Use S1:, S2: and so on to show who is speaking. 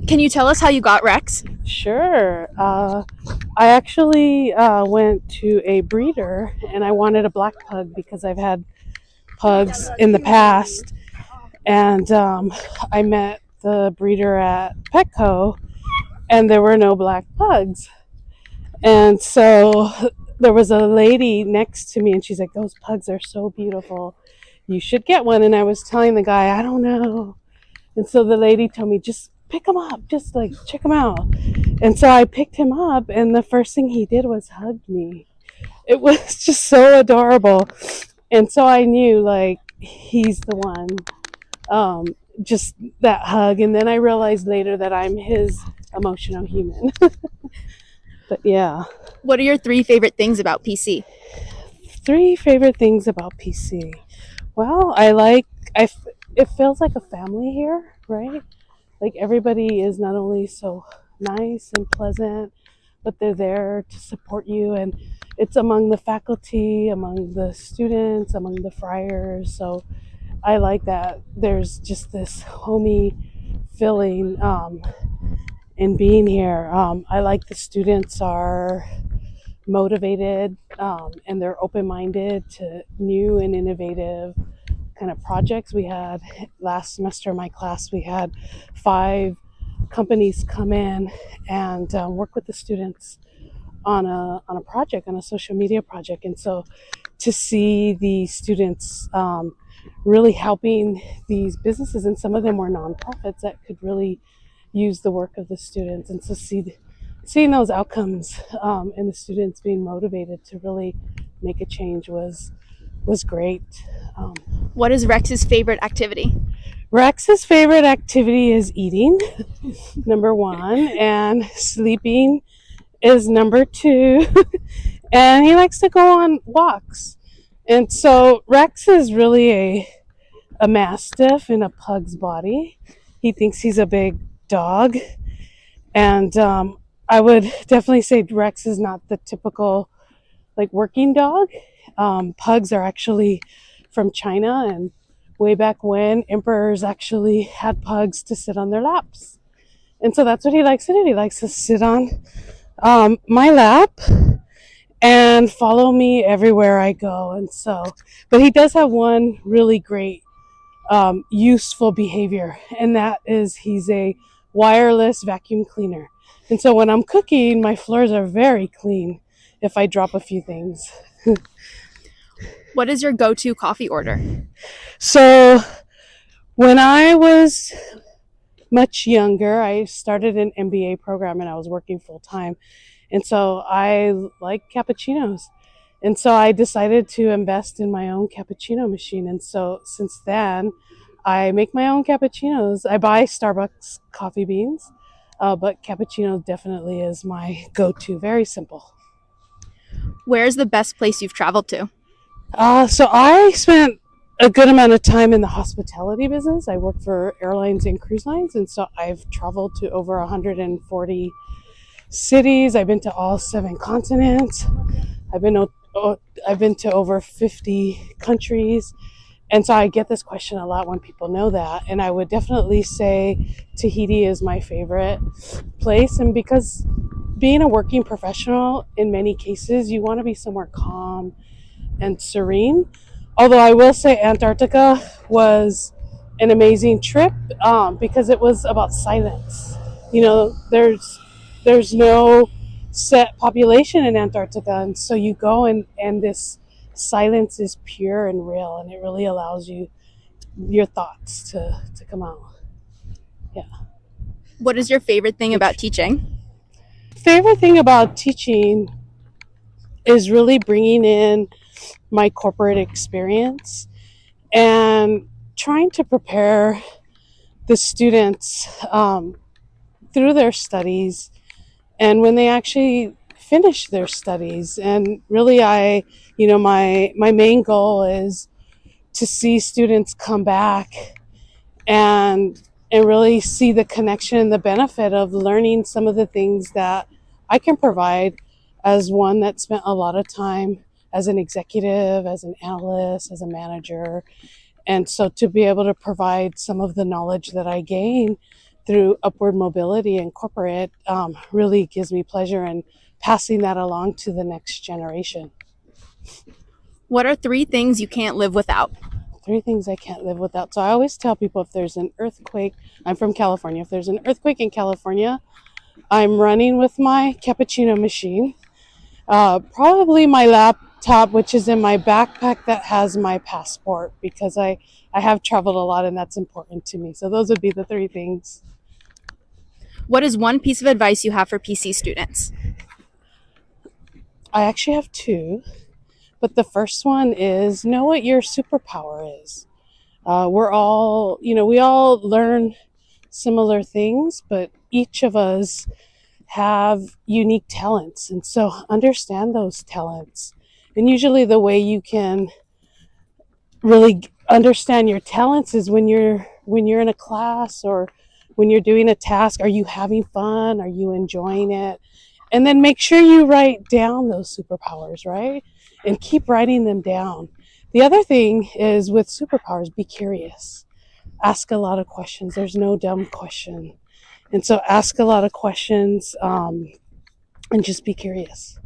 S1: Can you tell us how you got Rex?
S2: Sure. I actually went to a breeder and I wanted a black pug because I've had pugs in the past. And I met the breeder at Petco and there were no black pugs. And so there was a lady next to me and she's like, "Those pugs are so beautiful. You should get one." And I was telling the guy, "I don't know." And so the lady told me, "Just pick him up, just like check him out." And so I picked him up, and the first thing he did was hug me. It was just so adorable. And so I knew, like, he's the one. Um, just that hug. And then I realized later that I'm his emotional human. But yeah,
S1: What are your three favorite things about PC?
S2: three favorite things about PC. Well, it feels like a family here, right? Like everybody is not only so nice and pleasant, but they're there to support you. And it's among the faculty, among the students, among the friars. So I like that there's just this homey feeling in being here. I like the students are motivated and they're open-minded to new and innovative kind of projects. We had last semester in my class, we had 5 companies come in and work with the students on a project, on a social media project. And so to see the students really helping these businesses, and some of them were nonprofits that could really use the work of the students, and so seeing those outcomes and the students being motivated to really make a change was great. Um,
S1: What is Rex's favorite activity?
S2: Rex's favorite activity is eating, number one, and sleeping is number two. And he likes to go on walks. And so Rex is really a mastiff in a pug's body. He thinks he's a big dog. And I would definitely say Rex is not the typical like working dog. Pugs are actually from China, and way back when emperors actually had pugs to sit on their laps. And so that's what he likes to do. He likes to sit on my lap and follow me everywhere I go. And so, but he does have one really great useful behavior, and that is he's a wireless vacuum cleaner. And so when I'm cooking, my floors are very clean if I drop a few things.
S1: What is your go-to coffee order?
S2: So when I was much younger, I started an MBA program and I was working full time. And so I like cappuccinos. And so I decided to invest in my own cappuccino machine. And so since then, I make my own cappuccinos. I buy Starbucks coffee beans, but cappuccino definitely is my go-to. Very simple.
S1: Where's the best place you've traveled to?
S2: So I spent a good amount of time in the hospitality business. I work for airlines and cruise lines, and so I've traveled to over 140 cities. I've been to all 7 continents. I've been I've been to over 50 countries. And so I get this question a lot when people know that. And I would definitely say Tahiti is my favorite place. And because being a working professional, in many cases, you want to be somewhere calm and serene. Although I will say Antarctica was an amazing trip because it was about silence. You know, there's no set population in Antarctica, and so you go and this silence is pure and real, and it really allows you your thoughts to come out. Yeah.
S1: What is your favorite thing about teaching?
S2: Favorite thing about teaching is really bringing in my corporate experience and trying to prepare the students through their studies and when they actually finish their studies. And really my main goal is to see students come back and really see the connection and the benefit of learning some of the things that I can provide as one that spent a lot of time as an executive, as an analyst, as a manager. And so to be able to provide some of the knowledge that I gain through upward mobility and corporate really gives me pleasure in passing that along to the next generation.
S1: What are 3 things you can't live without?
S2: 3 things I can't live without. So I always tell people, if there's an earthquake, I'm from California, if there's an earthquake in California, I'm running with my cappuccino machine, probably my laptop, which is in my backpack that has my passport, because I have traveled a lot and that's important to me. So those would be the 3 things.
S1: What is one piece of advice you have for PC students?
S2: I actually have 2, but the first one is know what your superpower is. We're all, we all learn similar things, but each of us have unique talents. And so understand those talents. And usually the way you can really understand your talents is when you're in a class or when you're doing a task. Are you having fun? Are you enjoying it? And then make sure you write down those superpowers, right? And keep writing them down. The other thing is, with superpowers, be curious. Ask a lot of questions. There's no dumb question. And so ask a lot of questions and just be curious.